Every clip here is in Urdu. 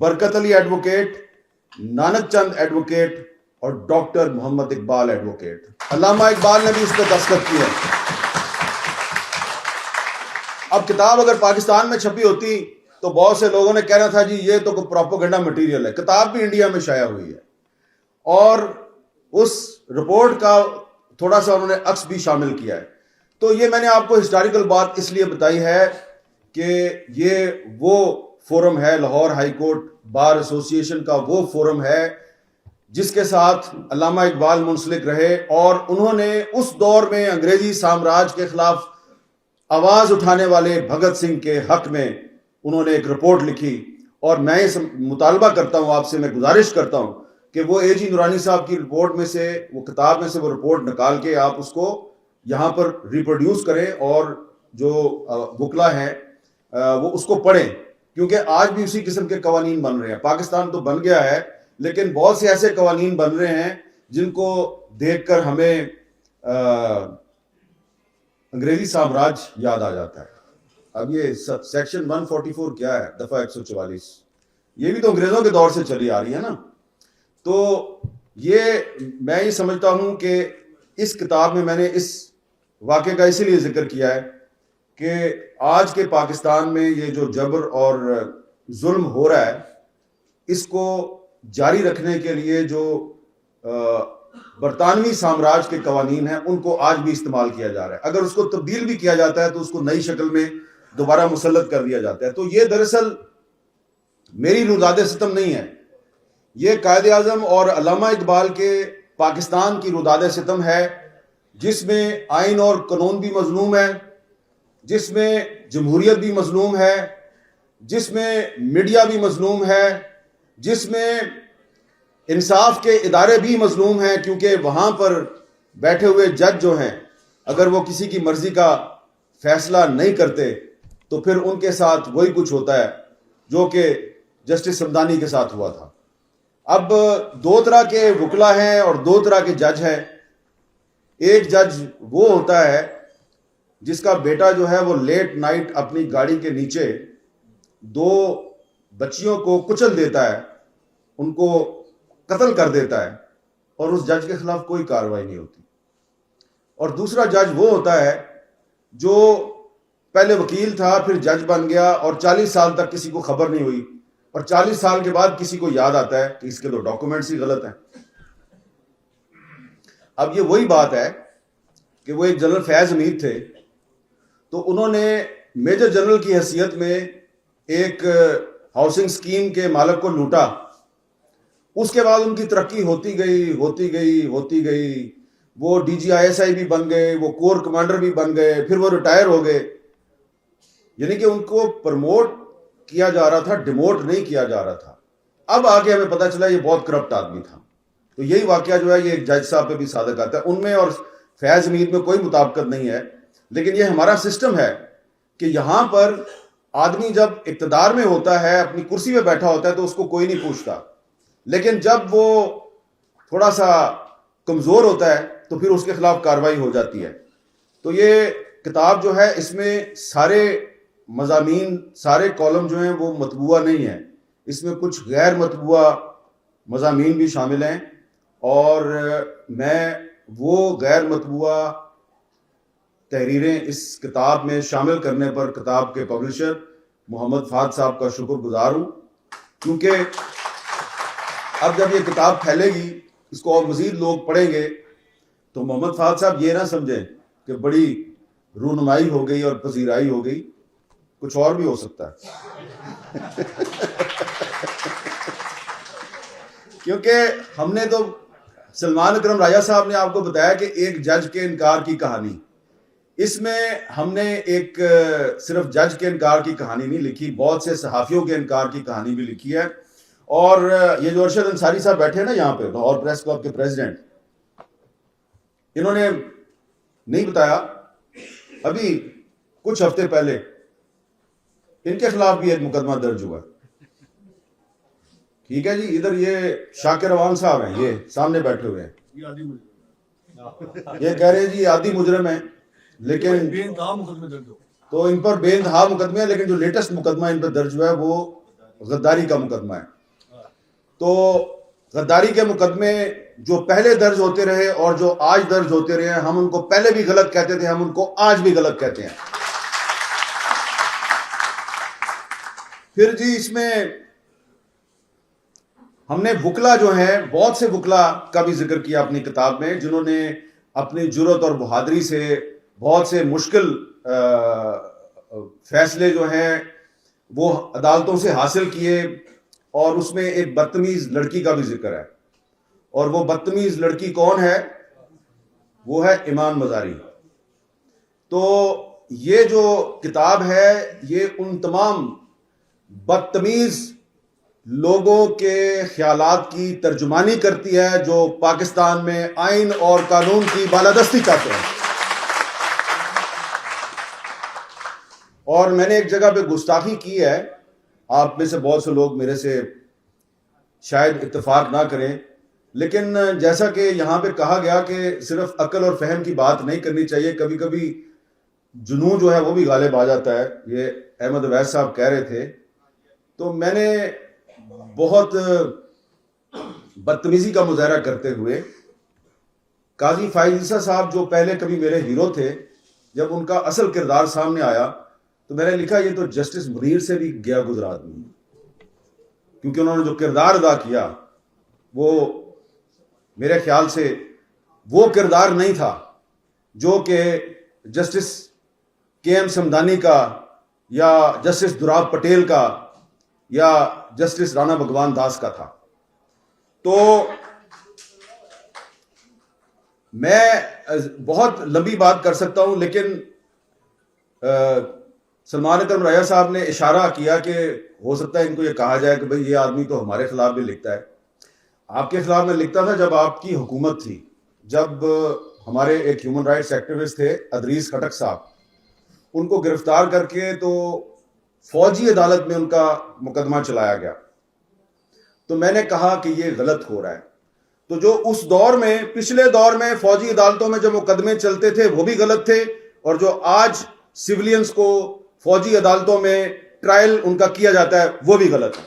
برکت علی ایڈوکیٹ, نانک چند ایڈوکیٹ اور ڈاکٹر محمد اقبال ایڈوکیٹ. علامہ اقبال نے بھی اس پہ دستخط کیے. اب کتاب اگر پاکستان میں چھپی ہوتی تو بہت سے لوگوں نے کہنا تھا جی یہ تو کوئی پروپیگنڈا مٹیریل ہے. کتاب بھی انڈیا میں شائع ہوئی ہے اور اس رپورٹ کا تھوڑا سا انہوں نے عکس بھی شامل کیا ہے. تو یہ میں نے آپ کو ہسٹوریکل بات اس لیے بتائی ہے کہ یہ وہ فورم ہے, لاہور ہائی کورٹ بار ایسوسی ایشن کا وہ فورم ہے جس کے ساتھ علامہ اقبال منسلک رہے, اور انہوں نے اس دور میں انگریزی سامراج کے خلاف آواز اٹھانے والے بھگت سنگھ کے حق میں انہوں نے ایک رپورٹ لکھی. اور میں یہ مطالبہ کرتا ہوں آپ سے, میں گزارش کرتا ہوں کہ وہ اے جی نورانی صاحب کی رپورٹ میں سے, وہ کتاب میں سے وہ رپورٹ نکال کے آپ اس کو یہاں پر ریپروڈیوس کریں اور جو وکلا ہیں وہ اس کو پڑھیں, کیونکہ آج بھی اسی قسم کے قوانین بن رہے ہیں. پاکستان تو بن گیا ہے لیکن بہت سے ایسے قوانین بن رہے ہیں جن کو دیکھ کر ہمیں انگریزی سامراج یاد آ جاتا ہے. اب یہ سیکشن 144 کیا ہے, دفعہ 144, یہ بھی تو انگریزوں کے دور سے چلی آ رہی ہے نا. تو یہ میں یہ سمجھتا ہوں کہ اس کتاب میں نے اس واقعے کا اسی لیے ذکر کیا ہے کہ آج کے پاکستان میں یہ جو جبر اور ظلم ہو رہا ہے اس کو جاری رکھنے کے لیے جو برطانوی سامراج کے قوانین ہیں ان کو آج بھی استعمال کیا جا رہا ہے. اگر اس کو تبدیل بھی کیا جاتا ہے تو اس کو نئی شکل میں دوبارہ مسلط کر دیا جاتا ہے. تو یہ دراصل میری روداد ستم نہیں ہے, یہ قائد اعظم اور علامہ اقبال کے پاکستان کی روداد ستم ہے جس میں آئین اور قانون بھی مظلوم ہے, جس میں جمہوریت بھی مظلوم ہے, جس میں میڈیا بھی مظلوم ہے, جس میں انصاف کے ادارے بھی مظلوم ہیں, کیونکہ وہاں پر بیٹھے ہوئے جج جو ہیں اگر وہ کسی کی مرضی کا فیصلہ نہیں کرتے تو پھر ان کے ساتھ وہی کچھ ہوتا ہے جو کہ جسٹس صمدانی کے ساتھ ہوا تھا. اب دو طرح کے وکلا ہیں اور دو طرح کے جج ہیں. ایک جج وہ ہوتا ہے جس کا بیٹا جو ہے وہ لیٹ نائٹ اپنی گاڑی کے نیچے دو بچیوں کو کچل دیتا ہے, ان کو قتل کر دیتا ہے اور اس جج کے خلاف کوئی کارروائی نہیں ہوتی. اور دوسرا جج وہ ہوتا ہے جو پہلے وکیل تھا پھر جج بن گیا اور 40 سال تک کسی کو خبر نہیں ہوئی, اور 40 سال کے بعد کسی کو یاد آتا ہے کہ اس کے تو ڈاکومنٹس ہی غلط ہیں. اب یہ وہی بات ہے کہ وہ ایک جنرل فیض حمید تھے, تو انہوں نے میجر جنرل کی حیثیت میں ایک ہاؤسنگ سکیم کے مالک کو لوٹا. اس کے بعد ان کی ترقی ہوتی گئی, وہ D G I S I بھی بن گئے, وہ کور کمانڈر بھی بن گئے, پھر وہ ریٹائر ہو گئے. یعنی کہ ان کو پرموٹ کیا جا رہا تھا, ڈیموٹ نہیں کیا جا رہا تھا. اب آگے ہمیں پتہ چلا یہ بہت کرپٹ آدمی تھا. تو یہی واقعہ جو ہے یہ ایک جج صاحب پہ بھی صادق آتا ہے. ان میں اور فیض حمید میں کوئی مطابقت نہیں ہے, لیکن یہ ہمارا سسٹم ہے کہ یہاں پر آدمی جب اقتدار میں ہوتا ہے, اپنی کرسی پہ بیٹھا ہوتا ہے تو اس کو کوئی نہیں پوچھتا, لیکن جب وہ تھوڑا سا کمزور ہوتا ہے تو پھر اس کے خلاف کارروائی ہو جاتی ہے. تو یہ کتاب جو ہے اس میں سارے مضامین, سارے کالم جو ہیں وہ مطبوعہ نہیں ہیں, اس میں کچھ غیر مطبوعہ مضامین بھی شامل ہیں, اور میں وہ غیر مطبوعہ تحریریں اس کتاب میں شامل کرنے پر کتاب کے پبلشر محمد فہد صاحب کا شکر گزار ہوں, کیونکہ اب جب یہ کتاب پھیلے گی, اس کو اور مزید لوگ پڑھیں گے, تو محمد فہد صاحب یہ نہ سمجھیں کہ بڑی رونمائی ہو گئی اور پذیرائی ہو گئی, کچھ اور بھی ہو سکتا ہے. کیونکہ ہم نے تو سلمان اکرم راجہ صاحب نے آپ کو بتایا کہ ایک جج کے انکار کی کہانی, اس میں ہم نے ایک صرف جج کے انکار کی کہانی نہیں لکھی, بہت سے صحافیوں کے انکار کی کہانی بھی لکھی ہے. اور یہ جو ارشد انصاری صاحب بیٹھے ہیں نا یہاں پہ, لاہور پریس کلب کے پریزیڈنٹ, انہوں نے نہیں بتایا, ابھی کچھ ہفتے پہلے ان کے خلاف بھی ایک مقدمہ درج ہوا. ٹھیک ہے جی, ادھر یہ شاکر عوام صاحب ہیں, یہ سامنے بیٹھے ہوئے ہیں, یہ کہہ رہے ہیں جی عادی مجرم ہیں, لیکن تو ان پر بے انتہا مقدمے ہیں, لیکن جو لیٹسٹ مقدمہ ان پر درج ہوا ہے وہ غداری کا مقدمہ ہے. تو غداری کے مقدمے جو پہلے درج ہوتے رہے اور جو آج درج ہوتے رہے ہیں، ہم ان کو پہلے بھی غلط کہتے تھے، ہم ان کو آج بھی غلط کہتے ہیں. پھر جی اس میں ہم نے وکلا جو ہیں، بہت سے وکلا کا بھی ذکر کیا اپنی کتاب میں، جنہوں نے اپنی جرات اور بہادری سے بہت سے مشکل فیصلے جو ہیں وہ عدالتوں سے حاصل کیے. اور اس میں ایک بدتمیز لڑکی کا بھی ذکر ہے، اور وہ بدتمیز لڑکی کون ہے؟ وہ ہے ایمان مزاری. تو یہ جو کتاب ہے یہ ان تمام بدتمیز لوگوں کے خیالات کی ترجمانی کرتی ہے جو پاکستان میں آئین اور قانون کی بالادستی چاہتے ہیں. اور میں نے ایک جگہ پہ گستاخی کی ہے، آپ میں سے بہت سے لوگ میرے سے شاید اتفاق نہ کریں، لیکن جیسا کہ یہاں پہ کہا گیا کہ صرف عقل اور فہم کی بات نہیں کرنی چاہیے، کبھی کبھی جنون جو ہے وہ بھی غالب آ جاتا ہے. یہ احمد اویس صاحب کہہ رہے تھے. تو میں نے بہت بدتمیزی کا مظاہرہ کرتے ہوئے قاضی فائز عیسیٰ صاحب جو پہلے کبھی میرے ہیرو تھے، جب ان کا اصل کردار سامنے آیا تو میں نے لکھا یہ تو جسٹس منیر سے بھی گیا گزرا آدمی، کیونکہ انہوں نے جو کردار ادا کیا وہ میرے خیال سے وہ کردار نہیں تھا جو کہ جسٹس کے ایم سمدانی کا یا جسٹس دوراب پٹیل کا یا جسٹس رانا بھگوان داس کا تھا. تو میں بہت لمبی بات کر سکتا ہوں، لیکن سلمان اکرم رائع صاحب نے اشارہ کیا کہ ہو سکتا ہے ان کو یہ کہا جائے کہ بھئی یہ آدمی تو ہمارے خلاف بھی لکھتا ہے. آپ کے خلاف میں لکھتا تھا جب آپ کی حکومت تھی، جب ہمارے ایک ہیومن رائٹس ایکٹیوسٹ تھے ادریس خٹک صاحب، ان کو گرفتار کر کے تو فوجی عدالت میں ان کا مقدمہ چلایا گیا. تو میں نے کہا کہ یہ غلط ہو رہا ہے. تو جو اس دور میں، پچھلے دور میں فوجی عدالتوں میں جو مقدمے چلتے تھے وہ بھی غلط تھے، اور جو آج سیولینز کو فوجی عدالتوں میں ٹرائل ان کا کیا جاتا ہے وہ بھی غلط ہے.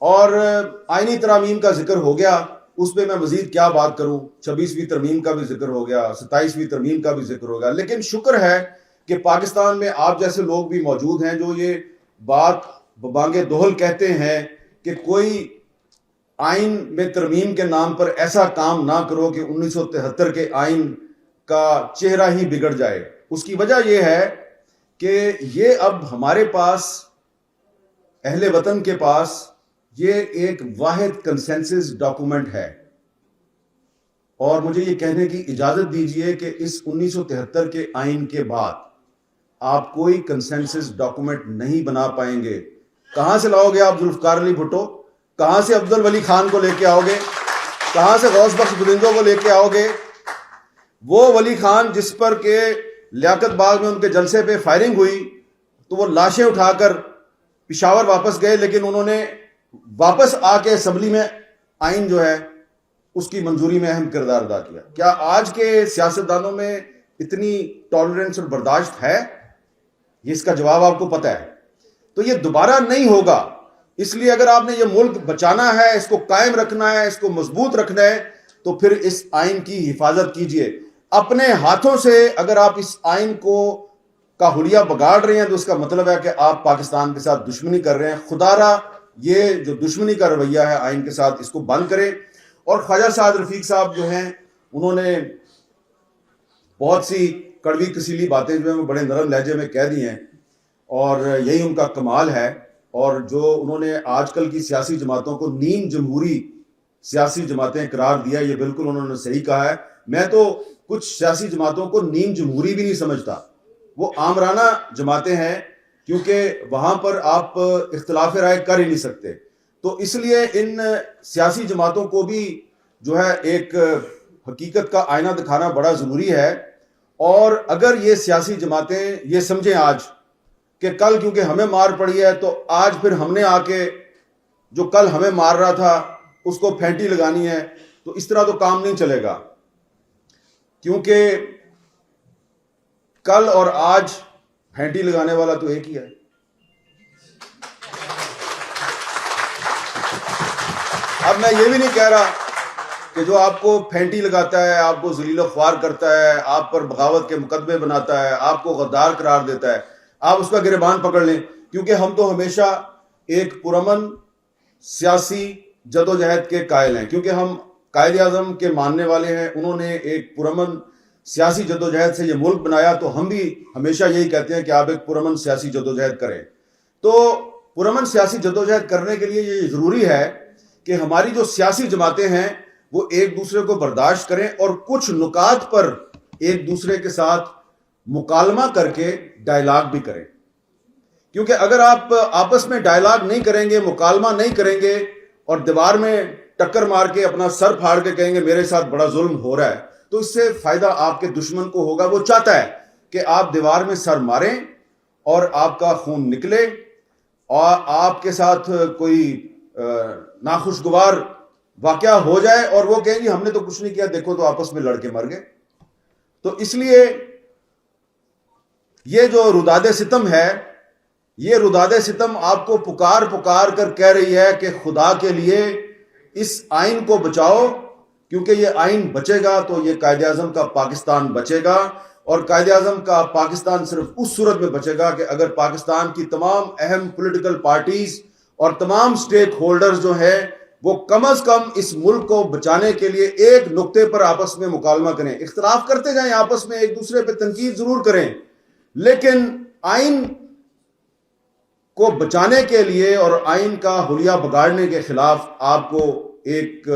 اور آئینی ترامیم کا ذکر ہو گیا، اس پہ میں مزید کیا بات کروں. 26ویں ترمیم کا بھی ذکر ہو گیا، 27ویں ترمیم کا بھی ذکر ہو گیا. لیکن شکر ہے کہ پاکستان میں آپ جیسے لوگ بھی موجود ہیں جو یہ بات ببانگ دوہل کہتے ہیں کہ کوئی آئین میں ترمیم کے نام پر ایسا کام نہ کرو کہ 1973 کے آئین کا چہرہ ہی بگڑ جائے. اس کی وجہ یہ ہے کہ یہ اب ہمارے پاس، اہل وطن کے پاس، یہ ایک واحد کنسنسس ڈاکومنٹ ہے. اور مجھے یہ کہنے کی اجازت دیجئے کہ اس 1973 کے آئین کے بعد آپ کوئی کنسنسس ڈاکومنٹ نہیں بنا پائیں گے. کہاں سے لاؤ گے آپ ذوالفقار علی بھٹو؟ کہاں سے افضل ولی خان کو لے کے آؤ گے؟ کہاں سے غوث بخش بدنجو کو لے کے آؤ گے؟ وہ ولی خان جس پر کہ لیاقت باغ میں ان کے جلسے پہ فائرنگ ہوئی تو وہ لاشیں اٹھا کر پشاور واپس گئے، لیکن انہوں نے واپس آ کے اسمبلی میں آئین جو ہے اس کی منظوری میں اہم کردار ادا کیا. کیا آج کے سیاستدانوں میں اتنی ٹالرنس اور برداشت ہے؟ یہ اس کا جواب آپ کو پتہ ہے. تو یہ دوبارہ نہیں ہوگا. اس لیے اگر آپ نے یہ ملک بچانا ہے، اس کو قائم رکھنا ہے، اس کو مضبوط رکھنا ہے، تو پھر اس آئین کی حفاظت کیجئے اپنے ہاتھوں سے. اگر آپ اس آئین کا حلیہ بگاڑ رہے ہیں تو اس کا مطلب ہے کہ آپ پاکستان کے ساتھ دشمنی کر رہے ہیں. خدا را یہ جو دشمنی کا رویہ ہے آئین کے ساتھ، اس کو بند کریں. اور خواجہ سعد رفیق صاحب جو ہیں، انہوں نے بہت سی کڑوی کسیلی باتیں جو ہیں وہ بڑے نرم لہجے میں کہہ دی ہیں، اور یہی ان کا کمال ہے. اور جو انہوں نے آج کل کی سیاسی جماعتوں کو نیم جمہوری سیاسی جماعتیں قرار دیا، یہ بالکل انہوں نے صحیح کہا ہے. میں تو کچھ سیاسی جماعتوں کو نیم جمہوری بھی نہیں سمجھتا، وہ آمرانہ جماعتیں ہیں، کیونکہ وہاں پر آپ اختلاف رائے کر ہی نہیں سکتے. تو اس لیے ان سیاسی جماعتوں کو بھی جو ہے ایک حقیقت کا آئینہ دکھانا بڑا ضروری ہے. اور اگر یہ سیاسی جماعتیں یہ سمجھیں آج کہ کل کیونکہ ہمیں مار پڑی ہے تو آج پھر ہم نے آ کے جو کل ہمیں مار رہا تھا اس کو پھینٹی لگانی ہے، تو اس طرح تو کام نہیں چلے گا. کیونکہ کل اور آج پھینٹی لگانے والا تو ایک ہی ہے. اب میں یہ بھی نہیں کہہ رہا کہ جو آپ کو پھینٹی لگاتا ہے, آپ کو ذلیل و خوار کرتا ہے, آپ پر بغاوت کے مقدمے بناتا ہے, آپ کو غدار قرار دیتا ہے, آپ اس کا گریبان پکڑ لیں, کیونکہ ہم تو ہمیشہ ایک پرامن سیاسی جدوجہد کے قائل ہیں, کیونکہ ہم قائد اعظم کے ماننے والے ہیں. انہوں نے ایک پرامن سیاسی جدوجہد سے یہ ملک بنایا, تو ہم بھی ہمیشہ یہی کہتے ہیں کہ آپ ایک پرامن سیاسی جدوجہد کریں. تو پرامن سیاسی جدوجہد کرنے کے لیے یہ ضروری ہے کہ ہماری جو سیاسی جماعتیں ہیں وہ ایک دوسرے کو برداشت کریں اور کچھ نکات پر ایک دوسرے کے ساتھ مکالمہ کر کے ڈائلاگ بھی کریں. کیونکہ اگر آپ آپس میں ڈائلاگ نہیں کریں گے, مکالمہ نہیں کریں گے, اور دیوار میں ٹکر مار کے اپنا سر پھاڑ کے کہیں گے میرے ساتھ بڑا ظلم ہو رہا ہے, تو اس سے فائدہ آپ کے دشمن کو ہوگا. وہ چاہتا ہے کہ آپ دیوار میں سر ماریں اور آپ کا خون نکلے اور آپ کے ساتھ کوئی ناخوشگوار واقعہ ہو جائے اور وہ کہیں گے ہم نے تو کچھ نہیں کیا, دیکھو تو آپس میں لڑ کے مر گئے. تو اس لیے یہ جو روداد ستم ہے, یہ روداد ستم آپ کو پکار پکار کر کہہ رہی ہے کہ خدا کے لیے اس آئین کو بچاؤ, کیونکہ یہ آئین بچے گا تو یہ قائد اعظم کا پاکستان بچے گا. اور قائد اعظم کا پاکستان صرف اس صورت میں بچے گا کہ اگر پاکستان کی تمام اہم پولیٹیکل پارٹیز اور تمام سٹیک ہولڈرز جو ہیں وہ کم از کم اس ملک کو بچانے کے لیے ایک نقطے پر آپس میں مکالمہ کریں. اختلاف کرتے جائیں, آپس میں ایک دوسرے پہ تنقید ضرور کریں, لیکن آئین کو بچانے کے لیے اور آئین کا حلیہ بگاڑنے کے خلاف آپ کو ایک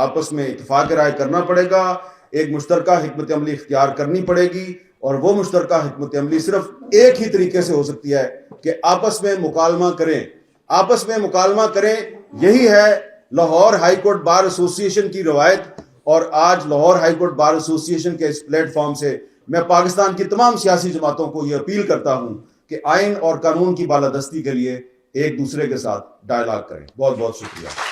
آپس میں اتفاق رائے کرنا پڑے گا, ایک مشترکہ حکمت عملی اختیار کرنی پڑے گی. اور وہ مشترکہ حکمت عملی صرف ایک ہی طریقے سے ہو سکتی ہے کہ آپس میں مکالمہ کریں, آپس میں مکالمہ کریں. یہی ہے لاہور ہائی کورٹ بار ایسوسی ایشن کی روایت. اور آج لاہور ہائی کورٹ بار ایسوسی ایشن کے اس پلیٹ فارم سے میں پاکستان کی تمام سیاسی جماعتوں کو یہ اپیل کرتا ہوں کہ آئین اور قانون کی بالادستی کے لیے ایک دوسرے کے ساتھ ڈائلاگ کریں. بہت بہت شکریہ.